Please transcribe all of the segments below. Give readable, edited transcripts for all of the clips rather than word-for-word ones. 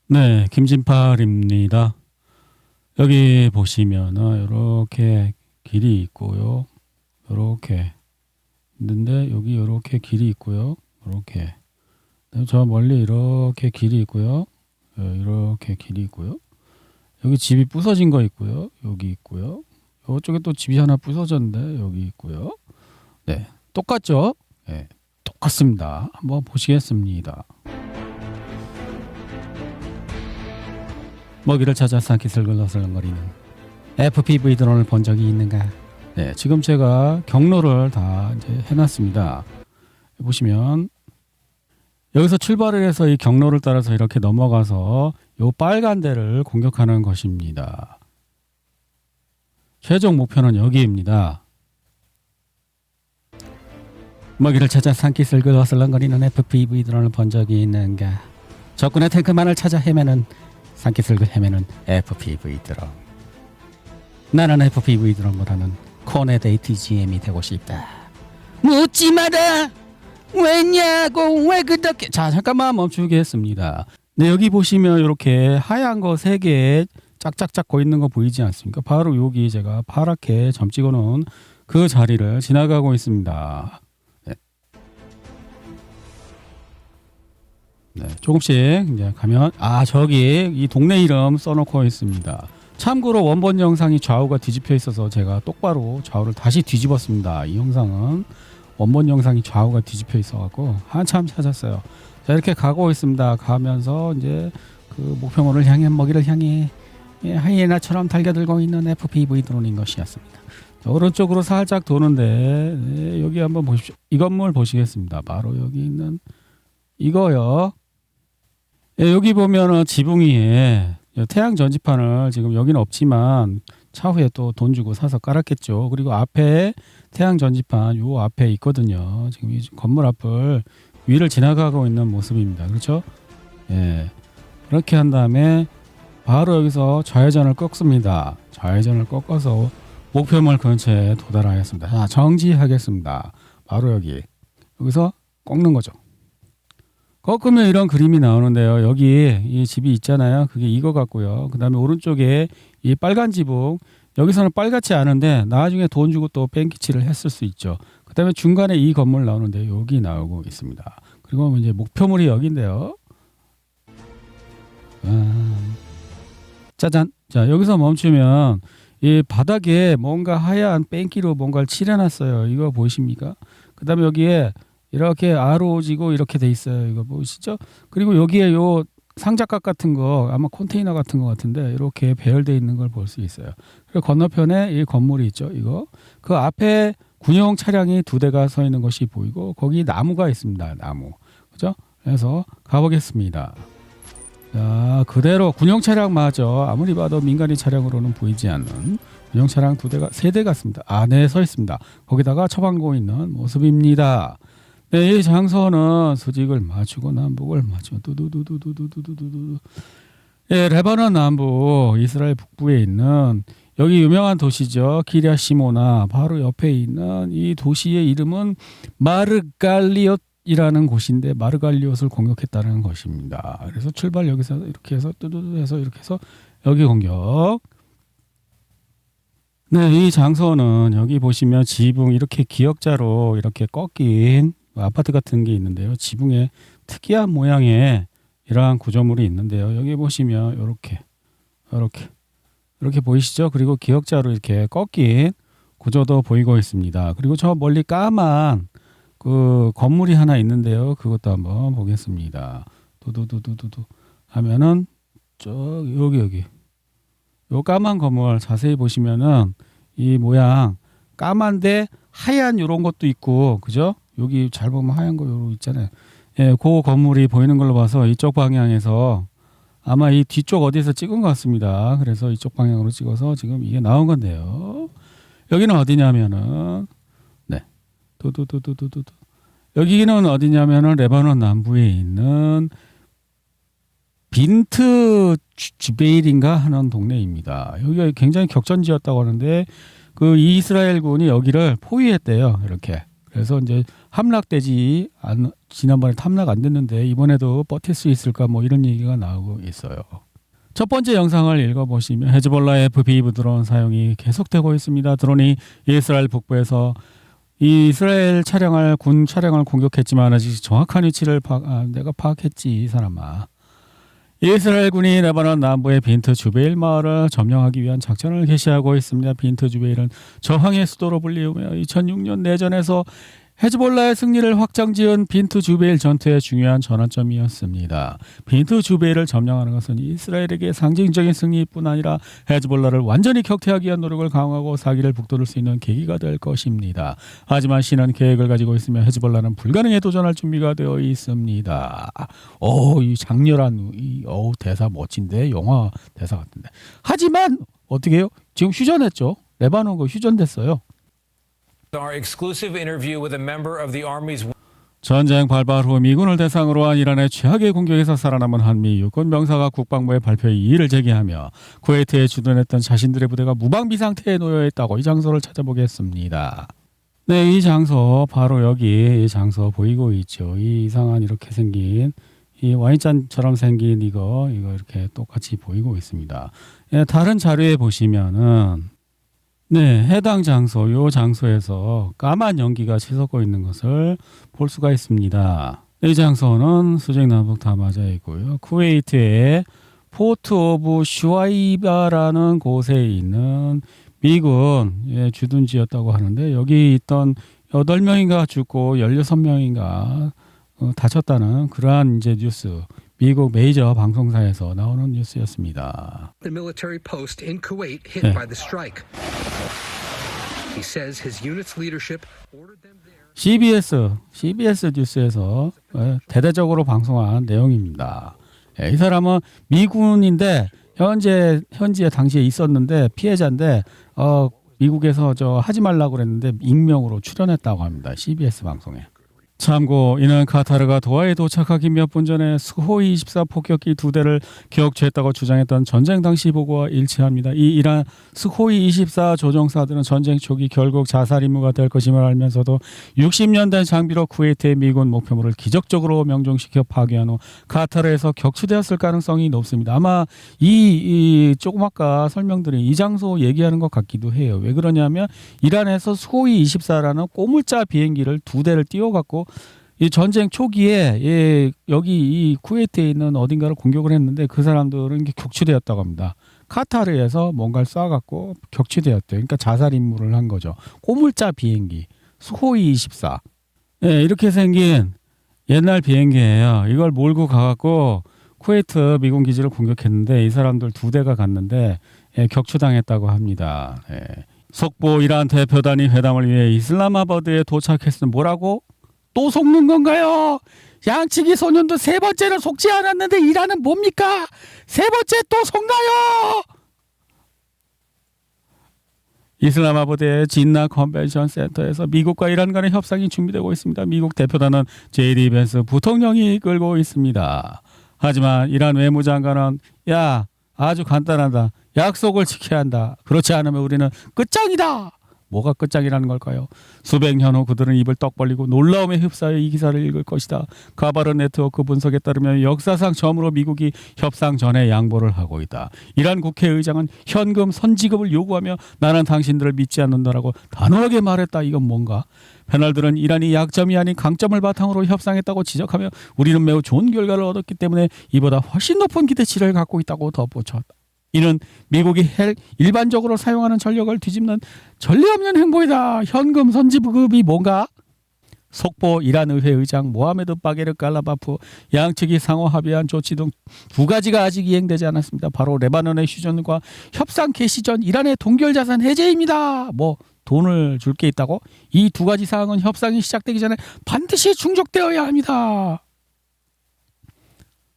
네, 김진팔입니다. 여기 보시면은 이렇게 길이 있고요. 이렇게 있는데 여기 이렇게 길이 있고요. 이렇게 저 멀리 이렇게 길이 있고요. 이렇게 길이 있고요. 여기 집이 부서진 거 있고요. 여기 있고요. 이쪽에 또 집이 하나 부서졌는데 여기 있고요. 네, 똑같죠? 네, 똑같습니다. 한번 보시겠습니다. 먹이를 찾아 산기 슬글슬글거리는 FPV 드론을 본 적이 있는가? 네, 지금 제가 경로를 다 이제 해놨습니다. 보시면 여기서 출발을 해서 이 경로를 따라서 이렇게 넘어가서 이 빨간 데를 공격하는 것입니다. 최종 목표는 여기입니다. 먹이를 찾아 산기 슬글슬글거리는 FPV 드론을 본 적이 있는가? 적군의 탱크만을 찾아 헤매는 산기슬글 헤매는 FPV 드론. 나는 FPV 드론보다는 코넷 ATGM이 되고 싶다. 묻지 마라. 왜냐고 왜 그렇게. 자, 잠깐만 멈추겠습니다. 네, 여기 보시면 이렇게 하얀 거 3개 짝짝짝 거 있는 거 보이지 않습니까? 바로 여기 제가 파랗게 점 찍어 놓은 그 자리를 지나가고 있습니다. 네, 조금씩 이제 가면 저기 이 동네 이름 써놓고 있습니다. 참고로 원본 영상이 좌우가 뒤집혀 있어서 제가 똑바로 좌우를 다시 뒤집었습니다. 이 영상은 원본 영상이 좌우가 뒤집혀 있어갖고 한참 찾았어요. 자, 이렇게 가고 있습니다. 가면서 이제 그 목표물을 향해 먹이를 향해 하이에나처럼 달겨들고 있는 FPV 드론인 것이었습니다. 자, 오른쪽으로 살짝 도는데 여기 한번 보십시오. 이 건물 보시겠습니다. 바로 여기 있는 이거요. 여기 보면은 지붕 위에 태양 전지판을 지금 여기는 없지만 차후에 또 돈 주고 사서 깔았겠죠. 그리고 앞에 태양 전지판 요 앞에 있거든요. 지금 이 건물 앞을 위를 지나가고 있는 모습입니다. 그렇죠? 예. 그렇게 한 다음에 바로 여기서 좌회전을 꺾습니다. 좌회전을 꺾어서 목표물 근처에 도달하겠습니다. 자, 정지하겠습니다. 바로 여기서 꺾는 거죠. 꺾으면 이런 그림이 나오는데요. 여기 이 집이 있잖아요. 그게 이거 같고요. 그 다음에 오른쪽에 이 빨간 지붕, 여기서는 빨갛지 않은데 나중에 돈 주고 또 뺑기치를 했을 수 있죠. 그 다음에 중간에 이 건물 나오는데 여기 나오고 있습니다. 그리고 이제 목표물이 여기인데요. 짜잔. 자, 여기서 멈추면 이 바닥에 뭔가 하얀 뺑기로 뭔가를 칠해놨어요. 이거 보이십니까? 그 다음에 여기에 이렇게 아로지고 이렇게 돼 있어요. 이거 보이시죠? 그리고 여기에 요 상자각 같은 거 아마 컨테이너 같은 거 같은데 이렇게 배열돼 있는 걸 볼 수 있어요. 그리고 건너편에 이 건물이 있죠. 이거 그 앞에 군용 차량이 2대가 서 있는 것이 보이고 거기 나무가 있습니다. 나무, 그죠? 그래서 가보겠습니다. 자, 그대로 군용 차량 맞아. 아무리 봐도 민간인 차량으로는 보이지 않는 군용 차량 3대 같습니다. 안에 서 있습니다. 거기다가 처방고 있는 모습입니다. 네, 이 장소는 수직을 맞추고 남북을 맞추고 두두두두두두두두두. 예, 레바논 남부 이스라엘 북부에 있는 여기 유명한 도시죠. 기랴시모나 바로 옆에 있는 이 도시의 이름은 마르갈리옷이라는 곳인데 마르갈리옷을 공격했다는 것입니다. 그래서 출발 여기서 이렇게 해서 뚜두두해서 이렇게 해서 여기 공격. 네, 이 장소는 여기 보시면 지붕 이렇게 기역자로 이렇게 꺾인 아파트 같은 게 있는데요. 지붕에 특이한 모양의 이러한 구조물이 있는데요. 여기 보시면 이렇게 보이시죠? 그리고 기역자로 이렇게 꺾인 구조도 보이고 있습니다. 그리고 저 멀리 까만 그 건물이 하나 있는데요. 그것도 한번 보겠습니다. 두두두두두두 하면은 여기 요 까만 건물 자세히 보시면은 이 모양 까만데 하얀 요런 것도 있고, 그죠? 여기 잘 보면 하얀 거 요런 있잖아요. 예, 그 건물이 보이는 걸로 봐서 이쪽 방향에서 아마 이 뒤쪽 어디서 찍은 것 같습니다. 그래서 이쪽 방향으로 찍어서 지금 이게 나온 건데요. 여기는 어디냐면은 네, 두두두두두두 여기는 어디냐면은 레바논 남부에 있는 빈트 주베일인가 하는 동네입니다. 여기가 굉장히 격전지였다고 하는데 그 이스라엘군이 여기를 포위했대요. 이렇게. 그래서 이제 지난번에 탐락 안 됐는데 이번에도 버틸 수 있을까 뭐 이런 얘기가 나오고 있어요. 첫 번째 영상을 읽어보시면 헤즈볼라의 FPV 드론 사용이 계속되고 있습니다. 드론이 이스라엘 북부에서 이 이스라엘 군 차량을 공격했지만 아직 정확한 위치를 내가 파악했지 이 사람아. 이스라엘군이 레바논 남부의 빈트 주베일 마을을 점령하기 위한 작전을 개시하고 있습니다. 빈트 주베일은 저항의 수도로 불리우며 2006년 내전에서 헤즈볼라의 승리를 확정지은 빈트 주베일 전투의 중요한 전환점이었습니다. 빈트 주베일을 점령하는 것은 이스라엘에게 상징적인 승리뿐 아니라 헤즈볼라를 완전히 격퇴하기 위한 노력을 강화하고 사기를 북돋을 수 있는 계기가 될 것입니다. 하지만 신은 계획을 가지고 있으며 헤즈볼라는 불가능에 도전할 준비가 되어 있습니다. 이 장렬한 대사 멋진데 영화 대사 같은데. 하지만 어떻게 해요? 지금 휴전했죠. 레바논 휴전됐어요. Our exclusive interview with a member of the Army's 전쟁 발발 후 미군을 대상으로 한 이란의 최악의 공격에서 살아남은 한미 육군 병사가 국방부의 발표에 이의를 제기하며 쿠웨이트에 주둔했던 자신들의 부대가 무방비 상태에 놓여 있다고 이 장소를 찾아보겠습니다. 네, 이 장소 바로 여기 이 장소 보이고 있죠. 이 이상한 이렇게 생긴 이 와인잔처럼 생긴 이거 이렇게 똑같이 보이고 있습니다. 다른 자료에 보시면은 해당 장소, 요 장소에서 까만 연기가 치솟고 있는 것을 볼 수가 있습니다. 이 장소는 수직 남북 다 맞아 있고요. 쿠웨이트의 포트 오브 슈와이바라는 곳에 있는 미군 주둔지였다고 하는데 여기 있던 8명인가 죽고 16명인가 다쳤다는 그러한 이제 뉴스. 미국 메이저 방송사에서 나오는 뉴스였습니다. The military post in Kuwait hit by the strike. He says his unit's leadership ordered them there. CBS 뉴스에서 대대적으로 방송한 내용입니다. 이 사람은 미군인데 현지에 당시에 있었는데 피해자인데 미국에서 하지 말라고 그랬는데 익명으로 출연했다고 합니다. CBS 방송에. 참고 이는 카타르가 도하에 도착하기 몇 분 전에 스호이 24 폭격기 2대를 격추했다고 주장했던 전쟁 당시 보고와 일치합니다. 이 이란 스호이 24 조종사들은 전쟁 초기 결국 자살 임무가 될 것임을 알면서도 60년 된 장비로 쿠웨이트의 미군 목표물을 기적적으로 명중시켜 파괴한 후 카타르에서 격추되었을 가능성이 높습니다. 아마 조금 아까 설명드린 이 장소 얘기하는 것 같기도 해요. 왜 그러냐면 이란에서 스호이 24라는 꼬물자 비행기를 2대를 띄워갖고 이 전쟁 초기에 여기 이 쿠웨이트에 있는 어딘가를 공격을 했는데 그 사람들은 격추되었다고 합니다. 카타르에서 뭔가를 쏴갖고 격추되었대요. 그러니까 자살 임무를 한 거죠. 꼬물자 비행기 스호이 24. 이렇게 생긴 옛날 비행기예요. 이걸 몰고 가갖고 쿠웨이트 미군 기지를 공격했는데 이 사람들 2대가 갔는데 격추당했다고 합니다. 속보 이란 대표단이 회담을 위해 이슬람아바드에 도착했으면 뭐라고? 또 속는 건가요? 양치기 소년도 3번째를 속지 않았는데 이란은 뭡니까? 3번째 또 속나요? 이슬람아바드의 진나 컨벤션 센터에서 미국과 이란 간의 협상이 준비되고 있습니다. 미국 대표단은 JD 벤스 부통령이 이끌고 있습니다. 하지만 이란 외무장관은 아주 간단하다. 약속을 지켜야 한다. 그렇지 않으면 우리는 끝장이다. 뭐가 끝장이라는 걸까요? 수백 년 후 그들은 입을 떡 벌리고 놀라움에 휩싸여 이 기사를 읽을 것이다. 가바르 네트워크 분석에 따르면 역사상 처음으로 미국이 협상 전에 양보를 하고 있다. 이란 국회의장은 현금 선지급을 요구하며 나는 당신들을 믿지 않는다라고 단호하게 말했다. 이건 뭔가? 패널들은 이란이 약점이 아닌 강점을 바탕으로 협상했다고 지적하며 우리는 매우 좋은 결과를 얻었기 때문에 이보다 훨씬 높은 기대치를 갖고 있다고 덧붙였다. 이는 미국이 일반적으로 사용하는 전력을 뒤집는 전례 없는 행보이다. 현금 선지급이 뭔가? 속보 이란 의회 의장 모하메드 바게르 깔라바프 양측이 상호 합의한 조치 등 2가지가 아직 이행되지 않았습니다. 바로 레바논의 휴전과 협상 개시 전 이란의 동결자산 해제입니다. 돈을 줄 게 있다고? 이 2가지 사항은 협상이 시작되기 전에 반드시 충족되어야 합니다.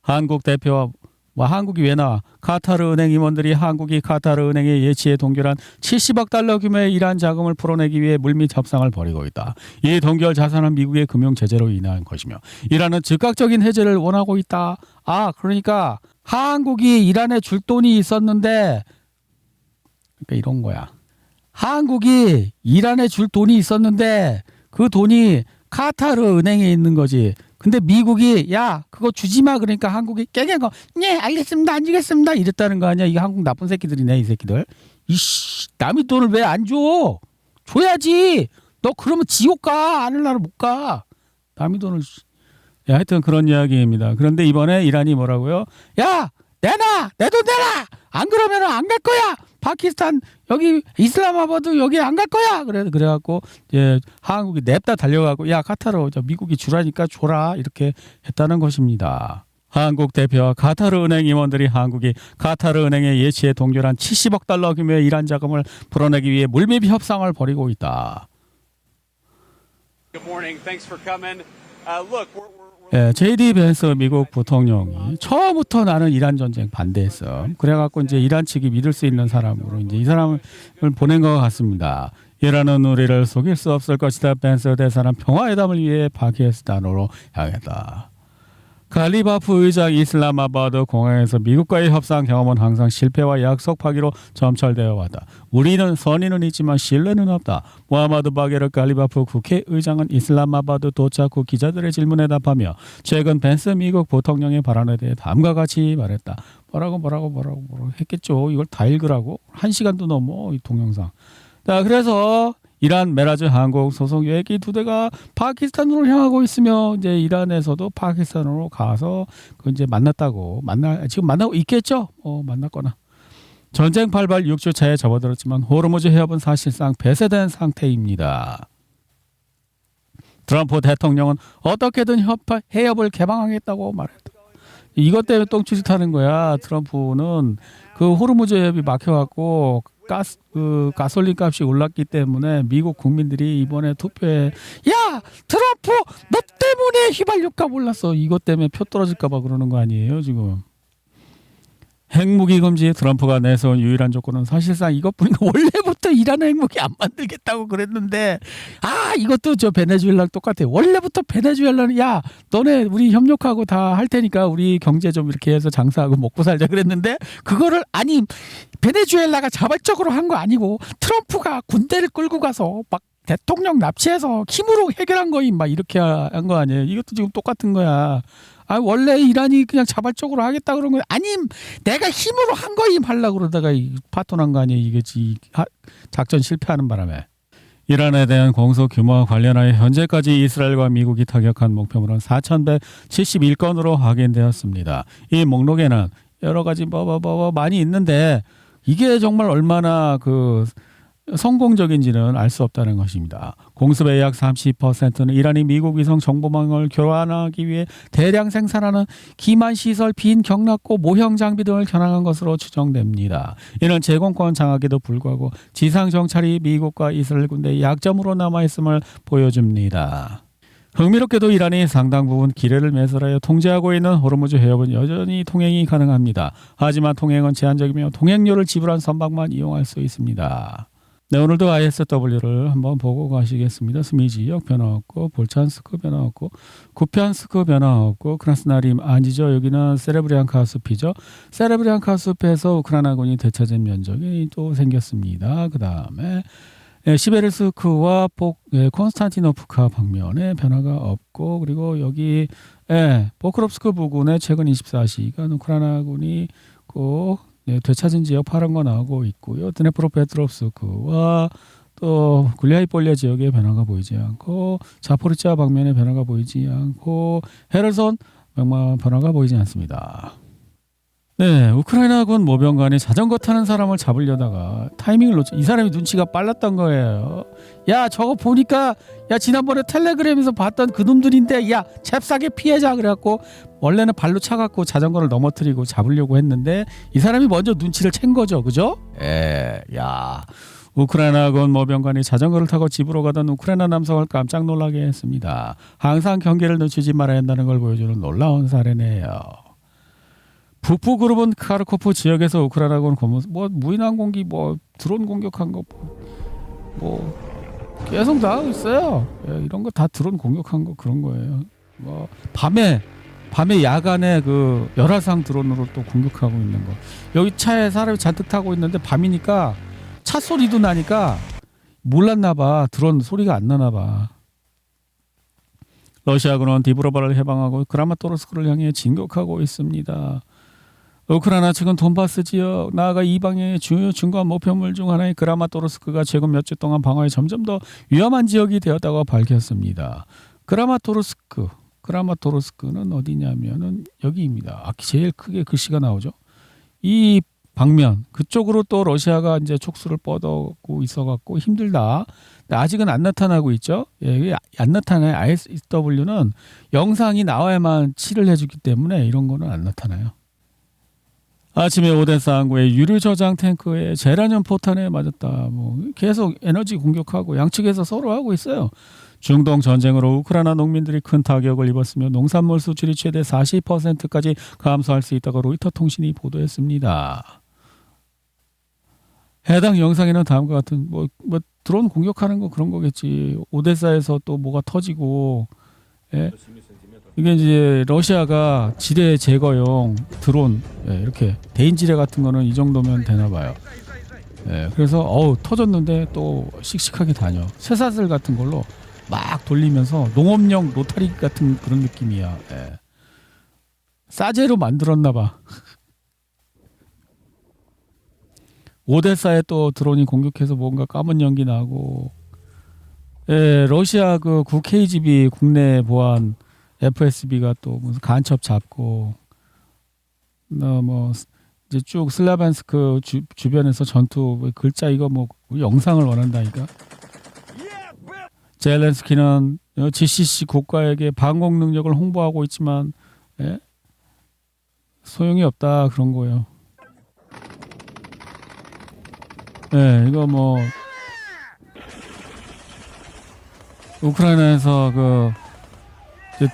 한국 대표와 한국이 왜 나와? 카타르 은행 임원들이 한국이 카타르 은행에 예치해 동결한 70억 달러 규모의 이란 자금을 풀어내기 위해 물밑 협상을 벌이고 있다. 이 동결 자산은 미국의 금융 제재로 인한 것이며 이란은 즉각적인 해제를 원하고 있다. 그러니까 한국이 이란에 줄 돈이 있었는데 그러니까 이런 거야. 한국이 이란에 줄 돈이 있었는데 그 돈이 카타르 은행에 있는 거지. 근데 미국이 야 그거 주지 마 그러니까 한국이 깨갱거 네 알겠습니다 안 주겠습니다 이랬다는 거 아니야. 이게 한국 나쁜 새끼들이네 이 새끼들. 이씨 남의 돈을 왜 안 줘? 줘야지. 너 그러면 지옥 가. 하늘나라 못 가. 남의 돈을. 야, 하여튼 그런 이야기입니다. 그런데 이번에 이란이 뭐라고요? 야 내놔 내 돈 내놔. 안 그러면 안 갈 거야. 파키스탄 여기 이슬람마바드 여기 안 갈 거야. 그래갖고 이제 한국이 냅다 달려가고 야 카타르 저 미국이 주라니까 줘라 이렇게 했다는 것입니다. 한국 대표와 카타르 은행 임원들이 한국이 카타르 은행에 예치에 동결한 70억 달러 규모의 이란 자금을 풀어내기 위해 물밑 협상을 벌이고 있다. Good morning. Thanks for coming. Look, we're 예, JD 벤스 미국 부통령이 처음부터 나는 이란 전쟁 반대했어. 그래갖고 이제 이란 측이 믿을 수 있는 사람으로 이제 이 사람을 보낸 것 같습니다. 이란은 우리를 속일 수 없을 것이다. 벤스 대사는 평화회담을 위해 파키스탄으로 향했다. 갈리바프 의장 이슬람마바드 공항에서 미국과의 협상 경험은 항상 실패와 약속 파기로 점철되어 왔다. 우리는 선의는 있지만 신뢰는 없다. 무하마드 바게르 갈리바프 국회의장은 이슬람마바드 도착 후 기자들의 질문에 답하며 최근 벤스 미국 부통령의 발언에 대해 다음과 같이 말했다. 뭐라고 했겠죠. 이걸 다 읽으라고 1시간도 넘어 이 동영상. 자, 그래서 이란 메라즈 항공 소속 여객기 2대가 파키스탄으로 향하고 있으며 이제 이란에서도 파키스탄으로 가서 그 이제 지금 만나고 있겠죠? 만났거나. 전쟁 발발 6주 차에 접어들었지만 호르무즈 해협은 사실상 폐쇄된 상태입니다. 트럼프 대통령은 어떻게든 해협을 개방하겠다고 말했다. 이것 때문에 똥치짓하는 거야. 트럼프는 그 호르무즈 해협이 막혀갖고 가솔린 값이 올랐기 때문에 미국 국민들이 이번에 투표에 야 트럼프 너 때문에 휘발유가 올랐어. 이것 때문에 표 떨어질까봐 그러는 거 아니에요 지금. 핵무기 금지 트럼프가 내세운 유일한 조건은 사실상 이것뿐인가. 원래부터 이란 핵무기 안 만들겠다고 그랬는데 이것도 저 베네수엘라랑 똑같아. 원래부터 베네수엘라는 야 너네 우리 협력하고 다 할 테니까 우리 경제 좀 이렇게 해서 장사하고 먹고 살자 그랬는데 그거를 아니 베네수엘라가 자발적으로 한 거 아니고 트럼프가 군대를 끌고 가서 막 대통령 납치해서 힘으로 해결한 거임 막 이렇게 한 거 아니에요. 이것도 지금 똑같은 거야. 원래 이란이 그냥 자발적으로 하겠다 그런 거 아님 내가 힘으로 한 거임 하려고 그러다가 파토난 거 아니에요. 이게 작전 실패하는 바람에. 이란에 대한 공소 규모와 관련하여 현재까지 이스라엘과 미국이 타격한 목표물은 4,171건으로 확인되었습니다. 이 목록에는 여러 가지 많이 있는데 이게 정말 얼마나 성공적인지는 알 수 없다는 것입니다. 공습의 약 30%는 이란이 미국 위성 정보망을 교환하기 위해 대량 생산하는 기만 시설, 빈 경락고, 모형 장비 등을 겨냥한 것으로 추정됩니다. 이는 제공권 장악에도 불구하고 지상 정찰이 미국과 이스라엘 군대의 약점으로 남아있음을 보여줍니다. 흥미롭게도 이란이 상당 부분 기뢰를 매설하여 통제하고 있는 호르무즈 해협은 여전히 통행이 가능합니다. 하지만 통행은 제한적이며 통행료를 지불한 선박만 이용할 수 있습니다. 네, 오늘도 ISW를 한번 보고 가시겠습니다. 스미지역 변화 없고, 볼찬스크 변화 없고, 쿠피안스크 변화 없고, 크라스나림 아니죠. 여기는 세레브리안카 숲이죠. 세레브리안카 숲에서 우크라이나군이 되찾은 면적이 또 생겼습니다. 그 다음에 시베르스크와 콘스탄티노프카 방면에 변화가 없고, 그리고 여기 포크롭스크 부근에 최근 24시간 우크라이나군이 되찾은 지역 파란 거 나오고 있고요. 드네프로페트롭스크와 또 굴리아이폴리아 지역에 변화가 보이지 않고 자포리자 방면에 변화가 보이지 않고 헤르손 변화가 보이지 않습니다. 네, 우크라이나군 모병관이 자전거 타는 사람을 잡으려다가 타이밍을 놓쳐. 이 사람이 눈치가 빨랐던 거예요. 야, 저거 보니까 지난번에 텔레그램에서 봤던 그 놈들인데 잽싸게 피해자 그래갖고 원래는 발로 차갖고 자전거를 넘어뜨리고 잡으려고 했는데 이 사람이 먼저 눈치를 챈 거죠, 그죠? 우크라이나군 모병관이 자전거를 타고 집으로 가던 우크라이나 남성을 깜짝 놀라게 했습니다. 항상 경계를 늦추지 말아야 한다는 걸 보여주는 놀라운 사례네요. 북부그룹은 카르코프 지역에서 우크라이나군 무인항공기 드론 공격한 거 계속 나오고 있어요. 이런 거 다 드론 공격한 거 그런 거예요. 밤에 야간에 열화상 드론으로 또 공격하고 있는 거. 여기 차에 사람이 잔뜩 타고 있는데 밤이니까 차 소리도 나니까 몰랐나 봐. 드론 소리가 안 나나 봐. 러시아군은 디브로바를 해방하고 크라마토르스크를 향해 진격하고 있습니다. 우크라이나 측은 돈바스 지역 나아가 이방의 주요 중간 목표물 중 하나인 크라마토르스크가 최근 몇 주 동안 방어에 점점 더 위험한 지역이 되었다고 밝혔습니다. 크라마토르스크는 어디냐면은 여기입니다. 제일 크게 글씨가 나오죠. 이 방면 그쪽으로 또 러시아가 이제 촉수를 뻗어고 있어갖고 힘들다. 근데 아직은 안 나타나고 있죠. 예, 안 나타나요. ISW는 영상이 나와야만 치를 해주기 때문에 이런 거는 안 나타나요. 아침에 오데사 항구의 유류 저장 탱크에 제라늄 포탄에 맞았다. 뭐 계속 에너지 공격하고 양측에서 서로 하고 있어요. 중동 전쟁으로 우크라이나 농민들이 큰 타격을 입었으며 농산물 수출이 최대 40%까지 감소할 수 있다고 로이터 통신이 보도했습니다. 해당 영상에는 다음과 같은 뭐 드론 공격하는 거 그런 거겠지. 오데사에서 또 뭐가 터지고, 예? 이게 이제 러시아가 지뢰 제거용 드론, 예, 이렇게 대인지뢰 같은 거는 이 정도면 되나 봐요. 예, 그래서 터졌는데 또 씩씩하게 다녀. 쇠사슬 같은 걸로 막 돌리면서 농업용 노타리 같은 그런 느낌이야. 예. 싸제로 만들었나 봐. 오데사에 또 드론이 공격해서 뭔가 까만 연기 나고, 예, 러시아 그 9KGB 국내 보안 FSB가 또 무슨 간첩 잡고, 뭐 이제 쭉 슬라반스크 주변에서 전투 글자 이거 뭐 영상을 원한다니까. 젤렌스키는 GCC 국가에게 방공 능력을 홍보하고 있지만, 예? 소용이 없다 그런 거예요. 네, 이거 뭐 우크라이나에서 그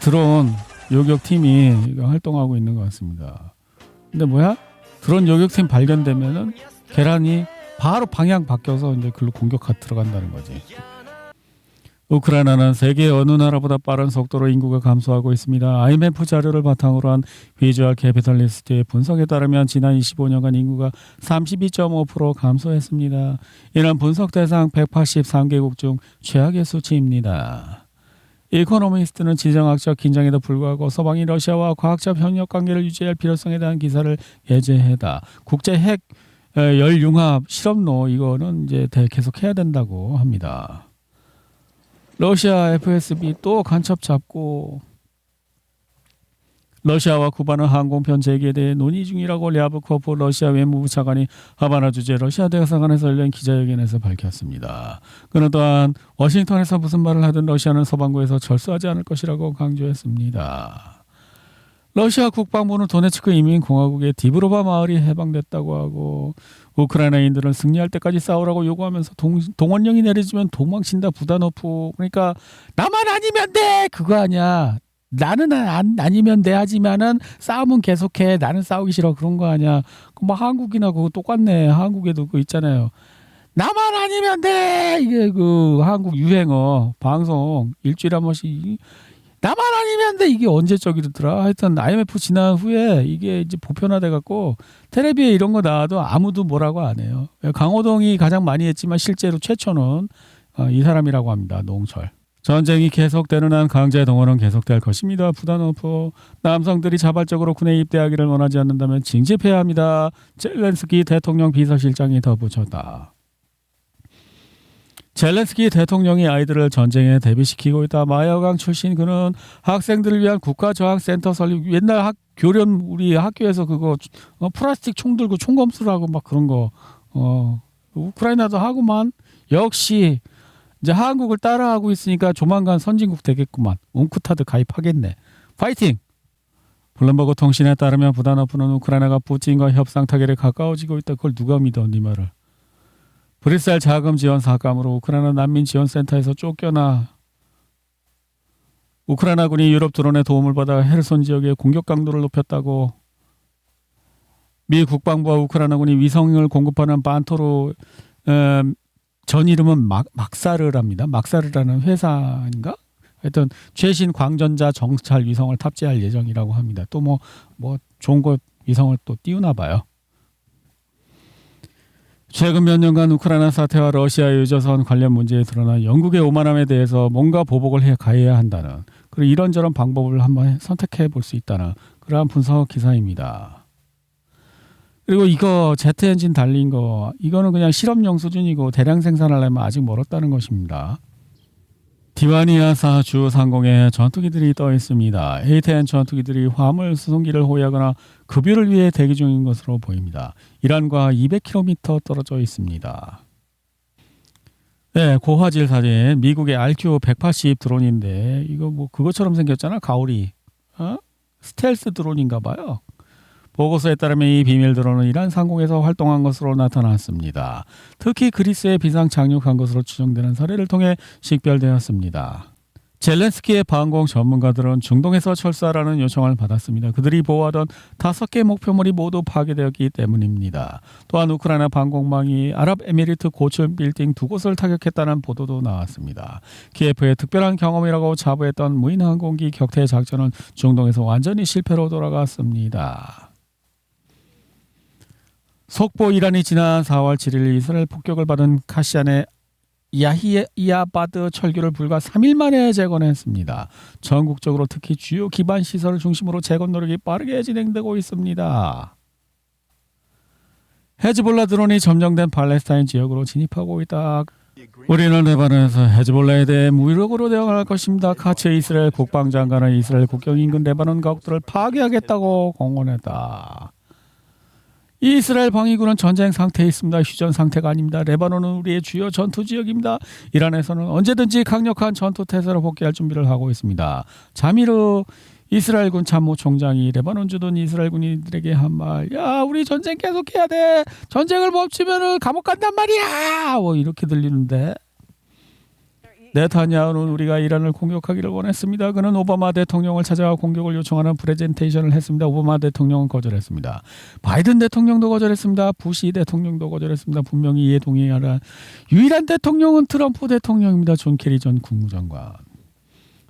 드론 요격 팀이 이거 활동하고 있는 것 같습니다. 근데 뭐야? 드론 요격팀 발견되면은 계란이 바로 방향 바뀌어서 이제 글로 공격 들어간다는 거지. 우크라이나는 세계 어느 나라보다 빠른 속도로 인구가 감소하고 있습니다. IMF 자료를 바탕으로 한 비주얼 캐피탈리스트의 분석에 따르면 지난 25년간 인구가 32.5% 감소했습니다. 이는 분석 대상 183개국 중 최악의 수치입니다. 이코노미스트는 지정학적 긴장에도 불구하고 서방이 러시아와 과학적 협력 관계를 유지할 필요성에 대한 기사를 게재했다. 국제 핵 열융합 실험로 이거는 이제 계속해야 된다고 합니다. 러시아 FSB 또 간첩 잡고, 러시아와 쿠바는 항공편 재개에 대해 논의 중이라고 랴브코프 러시아 외무부 차관이 하바나 주재 러시아 대사관에서 열린 기자회견에서 밝혔습니다. 그는 또한 워싱턴에서 무슨 말을 하든 러시아는 서방구에서 철수하지 않을 것이라고 강조했습니다. 러시아 국방부는 도네츠크 인민공화국의 디브로바 마을이 해방됐다고 하고, 우크라이나인들은 승리할 때까지 싸우라고 요구하면서 동원령이 내려지면 도망친다 부다노프. 그러니까 나만 아니면 돼 그거 아니야. 나는 아니면 돼 하지만은 싸움은 계속해. 나는 싸우기 싫어 그런 거 아니야. 뭐 한국이나 그거 똑같네. 한국에도 그거 있잖아요. 나만 아니면 돼. 이게 그 한국 유행어 방송 일주일에 한 번씩. 나만 아니면 돼. 이게 언제적이더라. 하여튼 IMF 지난 후에 이게 이제 보편화돼 갖고 텔레비에 이런 거 나와도 아무도 뭐라고 안 해요. 강호동이 가장 많이 했지만 실제로 최초는 이 사람이라고 합니다. 노홍철. 전쟁이 계속되는 한 강제 동원은 계속될 것입니다. 부다노프. 남성들이 자발적으로 군에 입대하기를 원하지 않는다면 징집해야 합니다. 젤렌스키 대통령 비서실장이 덧붙였다. 젤렌스키 대통령이 아이들을 전쟁에 대비시키고 있다. 마야강 출신 그는 학생들을 위한 국가저항센터 설립. 옛날 교련 우리 학교에서 그거 플라스틱 총 들고 총검술하고 막 그런 거 우크라이나도 하고만. 역시 이제 한국을 따라하고 있으니까 조만간 선진국 되겠구만. 웅크타드 가입하겠네. 파이팅! 블룸버그 통신에 따르면 부다노프는 우크라이나가 푸틴과 협상 타결에 가까워지고 있다. 그걸 누가 믿어 네 말을. 브뤼셀 자금 지원 삭감으로 우크라이나 난민 지원센터에서 쫓겨나 우크라이나군이 유럽 드론의 도움을 받아 헤르손 지역의 공격 강도를 높였다고. 미 국방부와 우크라이나군이 위성을 공급하는 반토로 전 이름은 막사르랍니다. 막사르라는 회사인가? 하여튼 최신 광전자 정찰 위성을 탑재할 예정이라고 합니다. 또 뭐 좋은 거 위성을 또 띄우나 봐요. 최근 몇 년간 우크라이나 사태와 러시아 유조선 관련 문제에 드러난 영국의 오만함에 대해서 뭔가 보복을 가해야 한다는 그리고 이런저런 방법을 한번 선택해 볼 수 있다는 그러한 분석 기사입니다. 그리고 이거 제트 엔진 달린 거 이거는 그냥 실험용 수준이고 대량 생산하려면 아직 멀었다는 것입니다. 디와니아사 주 상공에 전투기들이 떠 있습니다. A-10 전투기들이 화물 수송기를 호위하거나 급유를 위해 대기 중인 것으로 보입니다. 이란과 200km 떨어져 있습니다. 네, 고화질 사진. 미국의 RQ-180 드론인데 이거 뭐 그것처럼 생겼잖아. 가오리. 스텔스 드론인가 봐요. 보고서에 따르면 이 비밀 드론은 이란 상공에서 활동한 것으로 나타났습니다. 특히 그리스에 비상 착륙한 것으로 추정되는 사례를 통해 식별되었습니다. 젤렌스키의 방공 전문가들은 중동에서 철수하라는 요청을 받았습니다. 그들이 보호하던 5개 목표물이 모두 파괴되었기 때문입니다. 또한 우크라이나 방공망이 아랍에미리트 고층 빌딩 2곳을 타격했다는 보도도 나왔습니다. 키예프의 특별한 경험이라고 자부했던 무인 항공기 격퇴 작전은 중동에서 완전히 실패로 돌아갔습니다. 속보 이란이 지난 4월 7일 이스라엘 폭격을 받은 카시안의 야히야바드 철교를 불과 3일 만에 재건했습니다. 전국적으로 특히 주요 기반 시설을 중심으로 재건 노력이 빠르게 진행되고 있습니다. 헤즈볼라 드론이 점령된 팔레스타인 지역으로 진입하고 있다. 우리는 레바논에서 헤즈볼라에 대해 무력으로 대응할 것입니다. 카츠 이스라엘 국방장관은 이스라엘 국경 인근 레바논 가옥들을 파괴하겠다고 공언했다. 이스라엘 방위군은 전쟁 상태에 있습니다. 휴전 상태가 아닙니다. 레바논은 우리의 주요 전투 지역입니다. 이란에서는 언제든지 강력한 전투 태세로 복귀할 준비를 하고 있습니다. 자미르 이스라엘군 참모총장이 레바논 주둔 이스라엘 군인들에게 한 말, 야 우리 전쟁 계속해야 돼. 전쟁을 멈추면 감옥 간단 말이야. 뭐 이렇게 들리는데 네타냐후는 우리가 이란을 공격하기를 원했습니다. 그는 오바마 대통령을 찾아가 공격을 요청하는 프레젠테이션을 했습니다. 오바마 대통령은 거절했습니다. 바이든 대통령도 거절했습니다. 부시 대통령도 거절했습니다. 분명히 이에 동의하는 유일한 대통령은 트럼프 대통령입니다. 존 케리 전 국무장관.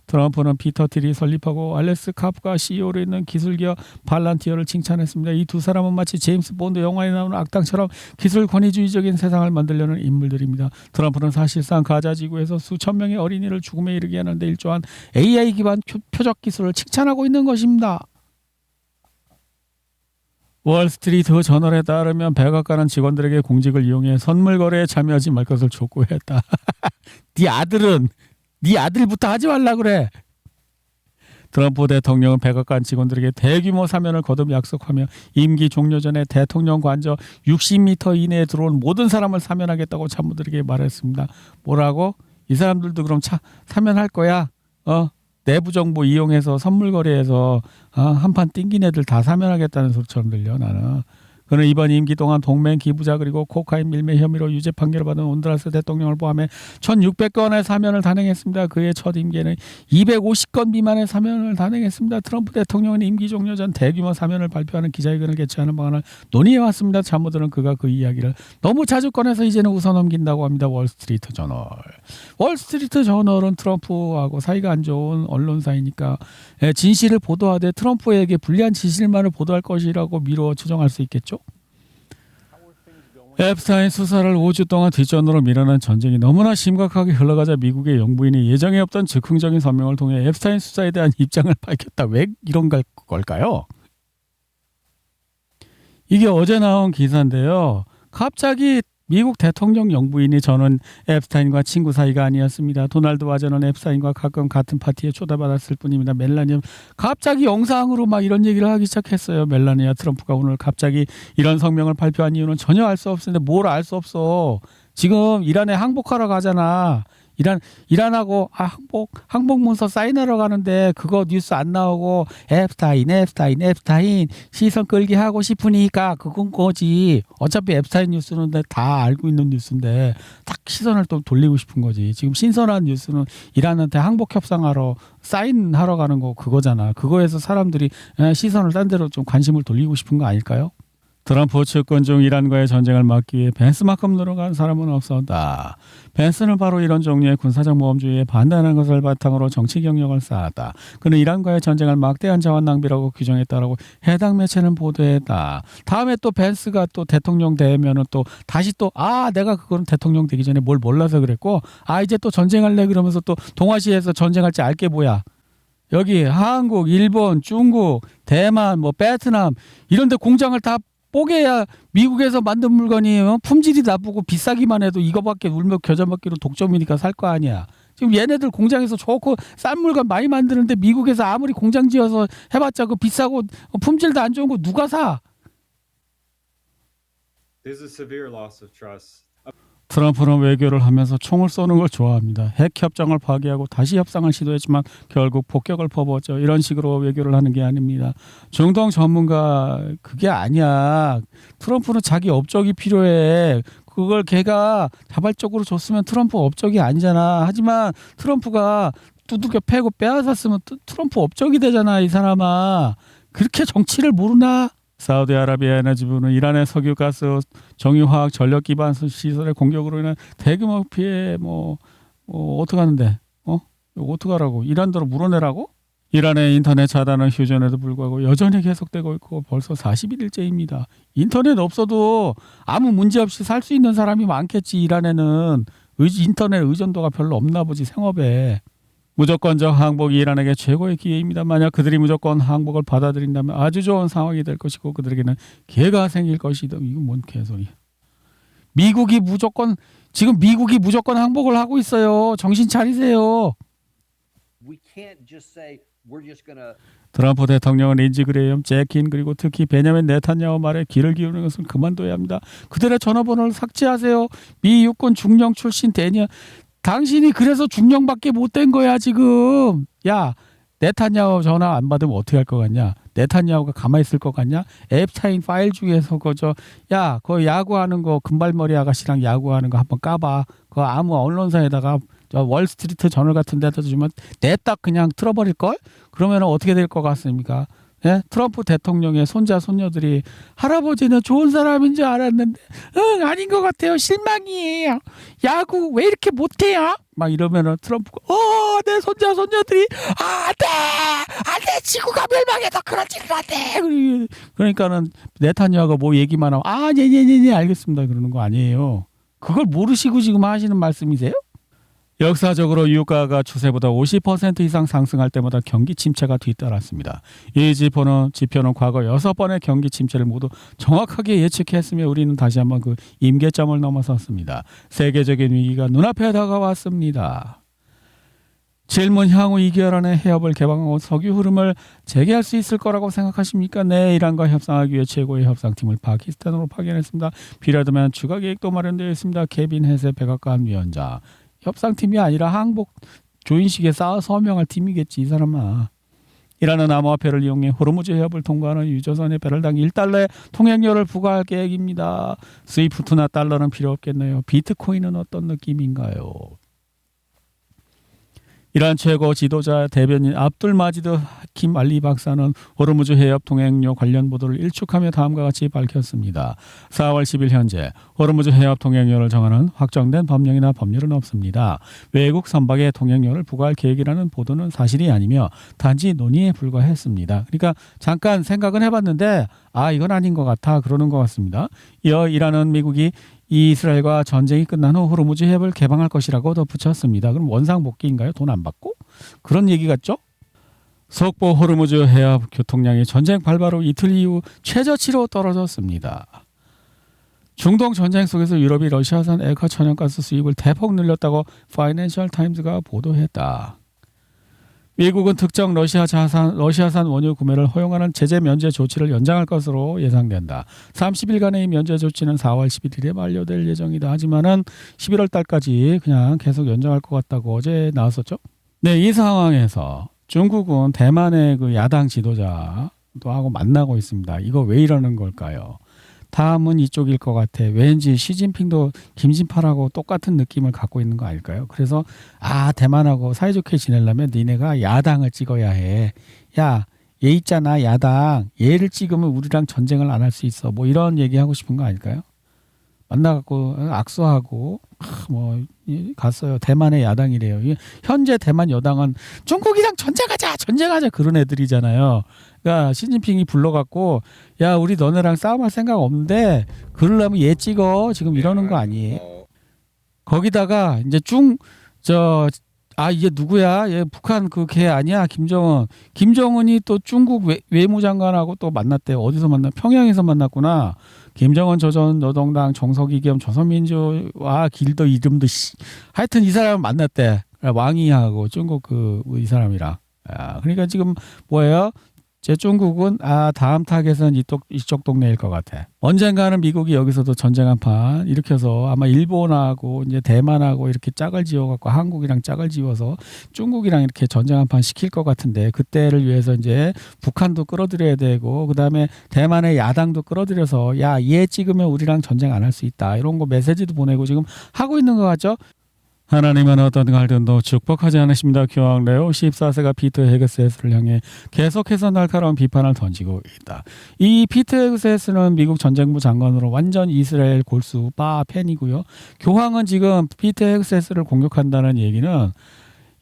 트럼프는 피터 틸이 설립하고 알렉스 카프가 CEO로 있는 기술기업 발란티어를 칭찬했습니다. 이 두 사람은 마치 제임스 본드 영화에 나오는 악당처럼 기술 권위주의적인 세상을 만들려는 인물들입니다. 트럼프는 사실상 가자 지구에서 수천 명의 어린이를 죽음에 이르게 하는 데 일조한 AI 기반 표적 기술을 칭찬하고 있는 것입니다. 월스트리트 저널에 따르면 백악관은 직원들에게 공직을 이용해 선물 거래에 참여하지 말 것을 촉구했다. 네 아들부터 하지 말라 그래. 트럼프 대통령은 백악관 직원들에게 대규모 사면을 거듭 약속하며 임기 종료 전에 대통령 관저 60m 이내에 들어온 모든 사람을 사면하겠다고 참모들에게 말했습니다. 뭐라고? 이 사람들도 그럼 사면할 거야? 내부 정보 이용해서 선물 거래해서 한판 띵긴 애들 다 사면하겠다는 소리처럼 들려 나는. 그는 이번 임기 동안 동맹 기부자 그리고 코카인 밀매 혐의로 유죄 판결을 받은 온두라스 대통령을 포함해 1,600건의 사면을 단행했습니다. 그의 첫 임기에는 250건 미만의 사면을 단행했습니다. 트럼프 대통령은 임기 종료 전 대규모 사면을 발표하는 기자회견을 개최하는 방안을 논의해왔습니다. 참모들은 그가 그 이야기를 너무 자주 꺼내서 이제는 웃어넘긴다고 합니다. 월스트리트 저널. 월스트리트 저널은 트럼프하고 사이가 안 좋은 언론사이니까 진실을 보도하되 트럼프에게 불리한 진실만을 보도할 것이라고 미루어 추정할 수 있겠죠. 앱스타인 수사를 5주 동안 뒷전으로 밀어낸 전쟁이 너무나 심각하게 흘러가자 미국의 영부인이 예정에 없던 즉흥적인 서명을 통해 앱스타인 수사에 대한 입장을 밝혔다. 왜 이런 걸까요? 이게 어제 나온 기사인데요. 갑자기 미국 대통령 영부인이 저는 앱스타인과 친구 사이가 아니었습니다. 도널드와 저는 앱스타인과 가끔 같은 파티에 초대받았을 뿐입니다. 멜라니아 갑자기 영상으로 막 이런 얘기를 하기 시작했어요. 멜라니아 트럼프가 오늘 갑자기 이런 성명을 발표한 이유는 전혀 알 수 없는데 뭘 알 수 없어. 지금 이란에 항복하러 가잖아. 이란하고 항복 문서 사인하러 가는데 그거 뉴스 안 나오고 앱스타인 시선 끌게 하고 싶으니까 그건 거지. 어차피 앱스타인 뉴스는 다 알고 있는 뉴스인데 딱 시선을 또 돌리고 싶은 거지. 지금 신선한 뉴스는 이란한테 항복 협상하러 사인하러 가는 거 그거잖아. 그거에서 사람들이 시선을 딴 데로 좀 관심을 돌리고 싶은 거 아닐까요? 트럼프 측근 중 이란과의 전쟁을 막기 위해 벤스만큼 노력한 사람은 없었다. 벤스는 바로 이런 종류의 군사적 모험주의에 반대하는 것을 바탕으로 정치 경력을 쌓았다. 그는 이란과의 전쟁을 막대한 자원 낭비라고 규정했다라고 해당 매체는 보도했다. 다음에 또 벤스가 또 대통령 되면은 또 다시 또 내가 그거는 대통령 되기 전에 뭘 몰라서 그랬고 이제 또 전쟁할래 그러면서 또 동아시아에서 전쟁할지 알게 뭐야. 여기 한국, 일본, 중국, 대만, 뭐 베트남 이런 데 공장을 다 뽀개야 미국에서 만든 물건이 품질이 나쁘고 비싸기만 해도 이거밖에 울며 겨자 먹기로 독점이니까 살 거 아니야. 지금 얘네들 공장에서 좋고 싼 물건 많이 만드는데 미국에서 아무리 공장 지어서 해봤자 그 비싸고 품질도 안 좋은 거 누가 사? There's a severe loss of trust. 트럼프는 외교를 하면서 총을 쏘는 걸 좋아합니다. 핵 협정을 파기하고 다시 협상을 시도했지만 결국 폭격을 퍼부었죠. 이런 식으로 외교를 하는 게 아닙니다. 중동 전문가 그게 아니야. 트럼프는 자기 업적이 필요해. 그걸 걔가 자발적으로 줬으면 트럼프 업적이 아니잖아. 하지만 트럼프가 두들겨 패고 빼앗았으면 트럼프 업적이 되잖아. 이 사람아. 그렇게 정치를 모르나? 사우디아라비아 에너지부는 이란의 석유, 가스, 정유화학, 전력 기반 시설의 공격으로 인한 대규모 피해 어떻게 하는데? 이거 어떻게 하라고? 이란대로 물어내라고? 이란의 인터넷 차단은 휴전에도 불구하고 여전히 계속되고 있고 벌써 41일째입니다. 인터넷 없어도 아무 문제 없이 살 수 있는 사람이 많겠지. 이란에는 인터넷 의존도가 별로 없나 보지 생업에. 무조건적 항복이 이란에게 최고의 기회입니다. 만약 그들이 무조건 항복을 받아들인다면 아주 좋은 상황이 될 것이고 그들에게는 기회가 생길 것이다. 이건 뭔 개소리야. 미국이 무조건 항복을 하고 있어요. 정신 차리세요. We can't just say we're just gonna. 트럼프 대통령은 린지 그레이엄, 제킨 그리고 특히 베냐민 네탄야후 말에 귀를 기울이는 것을 그만둬야 합니다. 그들의 전화번호를 삭제하세요. 미 육군 중령 출신 대냐. 당신이 그래서 중령밖에 못 된 거야 지금. 야 네탄야후 전화 안 받으면 어떻게 할 것 같냐. 네탄야후가 가만히 있을 것 같냐. 앱스타인 파일 중에서 그거 야구하는 거 금발머리 아가씨랑 야구하는 거 한번 까봐. 그거 아무 언론사에다가 월스트리트 저널 같은 데다 주면 냅다 그냥 틀어버릴걸. 그러면 어떻게 될 것 같습니까? 예? 트럼프 대통령의 손자 손녀들이 할아버지는 좋은 사람인 줄 알았는데 아닌 것 같아요. 실망이에요. 야구 왜 이렇게 못해요? 막 이러면은 트럼프가 내 손자 손녀들이 안돼 지구가 멸망해서 그러지는 안돼. 그러니까는 네타냐후가 뭐 얘기만 하면 네 알겠습니다 그러는 거 아니에요. 그걸 모르시고 지금 하시는 말씀이세요? 역사적으로 유가가 추세보다 50% 이상 상승할 때마다 경기 침체가 뒤따랐습니다. 이 지표는 과거 6번의 경기 침체를 모두 정확하게 예측했으며 우리는 다시 한번 그 임계점을 넘어섰습니다. 세계적인 위기가 눈앞에 다가왔습니다. 질문 향후 2개월 안에 해협을 개방하고 석유 흐름을 재개할 수 있을 거라고 생각하십니까? 네, 이란과 협상하기 위해 최고의 협상팀을 파키스탄으로 파견했습니다. 필요하다면 추가 계획도 마련되어 있습니다. 케빈 헤세 백악관 위원장. 협상팀이 아니라 항복 조인식에 쌓아 서명할 팀이겠지 이 사람아. 이란은 암호화폐를 이용해 호르무즈 해협을 통과하는 유조선의 배럴당 1달러의 통행료를 부과할 계획입니다. 스위프트나 달러는 필요 없겠네요. 비트코인은 어떤 느낌인가요? 이란 최고 지도자 대변인 압둘 마지드 하킴 알리 박사는 호르무즈 해협 통행료 관련 보도를 일축하며 다음과 같이 밝혔습니다. 4월 10일 현재 호르무즈 해협 통행료를 정하는 확정된 법령이나 법률은 없습니다. 외국 선박에 통행료를 부과할 계획이라는 보도는 사실이 아니며 단지 논의에 불과했습니다. 그러니까 잠깐 생각은 해봤는데 이건 아닌 것 같아 그러는 것 같습니다. 이어 이란은 미국이 이스라엘과 전쟁이 끝난 후 호르무즈 해협을 개방할 것이라고 덧붙였습니다. 그럼 원상복귀인가요? 돈 안 받고? 그런 얘기 같죠? 속보 호르무즈 해협 교통량이 전쟁 발발 후 이틀 이후 최저치로 떨어졌습니다. 중동 전쟁 속에서 유럽이 러시아산 액화 천연가스 수입을 대폭 늘렸다고 파이낸셜 타임즈가 보도했다. 미국은 특정 러시아산 원유 구매를 허용하는 제재 면제 조치를 연장할 것으로 예상된다. 30일간의 이 면제 조치는 4월 11일에 만료될 예정이다. 하지만은 11월 달까지 그냥 계속 연장할 것 같다고 어제 나왔었죠. 네, 이 상황에서 중국은 대만의 그 야당 지도자도 하고 만나고 있습니다. 이거 왜 이러는 걸까요? 다음은 이쪽일 것 같아. 왠지 시진핑도 김진팔하고 똑같은 느낌을 갖고 있는 거 아닐까요? 그래서 대만하고 사이좋게 지내려면 니네가 야당을 찍어야 해. 야, 얘 있잖아 야당. 얘를 찍으면 우리랑 전쟁을 안 할 수 있어. 뭐 이런 얘기하고 싶은 거 아닐까요? 만나갖고 악수하고 갔어요. 대만의 야당이래요. 현재 대만 여당은 중국이랑 전쟁하자 그런 애들이잖아요. 그러니까 시진핑이 불러갖고 야 우리 너네랑 싸움할 생각 없는데 그러려면 얘 찍어 지금 이러는 거 아니에요. 거기다가 이제 아 이게 누구야? 얘 북한 그 걔 아니야? 김정은. 김정은이 또 중국 외무장관하고 또 만났대. 어디서 만나? 평양에서 만났구나. 김정은 조선노동당 정석이 겸 조선민주화 길더 이름도 하여튼 이 사람을 만났대. 왕이하고 중국 이 사람이랑. 아, 그러니까 지금 뭐예요? 제 중국은 다음 타겟은 이쪽 동네일 것 같아. 언젠가는 미국이 여기서도 전쟁 한판 일으켜서 아마 일본하고 이제 대만하고 이렇게 짝을 지어갖고 한국이랑 짝을 지어서 중국이랑 이렇게 전쟁 한판 시킬 것 같은데 그때를 위해서 이제 북한도 끌어들여야 되고 그다음에 대만의 야당도 끌어들여서 야, 얘 찍으면 우리랑 전쟁 안 할 수 있다 이런 거 메시지도 보내고 지금 하고 있는 것 같죠? 하나님은 어떤 갈등도 축복하지 않으십니다. 교황 레오 14세가 피터 헤그세스를 향해 계속해서 날카로운 비판을 던지고 있다. 이 피터 헤그세스는 미국 전쟁부 장관으로 완전 이스라엘 골수 팬이고요. 교황은 지금 피터 헤그세스를 공격한다는 얘기는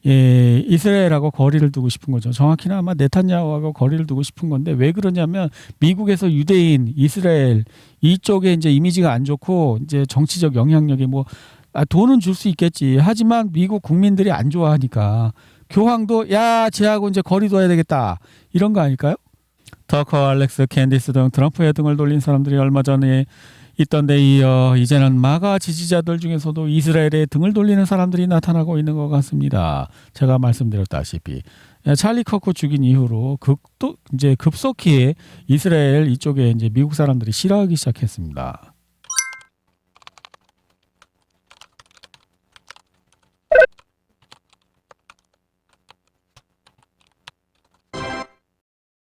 이스라엘하고 거리를 두고 싶은 거죠. 정확히는 아마 네탄야후하고 거리를 두고 싶은 건데 왜 그러냐면 미국에서 유대인, 이스라엘 이쪽에 이제 이미지가 안 좋고 이제 정치적 영향력이 돈은 줄 수 있겠지. 하지만 미국 국민들이 안 좋아하니까 교황도 야, 쟤하고 이제 거리 둬야 되겠다. 이런 거 아닐까요? 터커, 알렉스, 캔디스 등 트럼프의 등을 돌린 사람들이 얼마 전에 있던데 이어 이제는 마가 지지자들 중에서도 이스라엘에 등을 돌리는 사람들이 나타나고 있는 것 같습니다. 제가 말씀드렸다시피 찰리 커크 죽인 이후로 이제 급속히 이스라엘 이쪽에 이제 미국 사람들이 싫어하기 시작했습니다.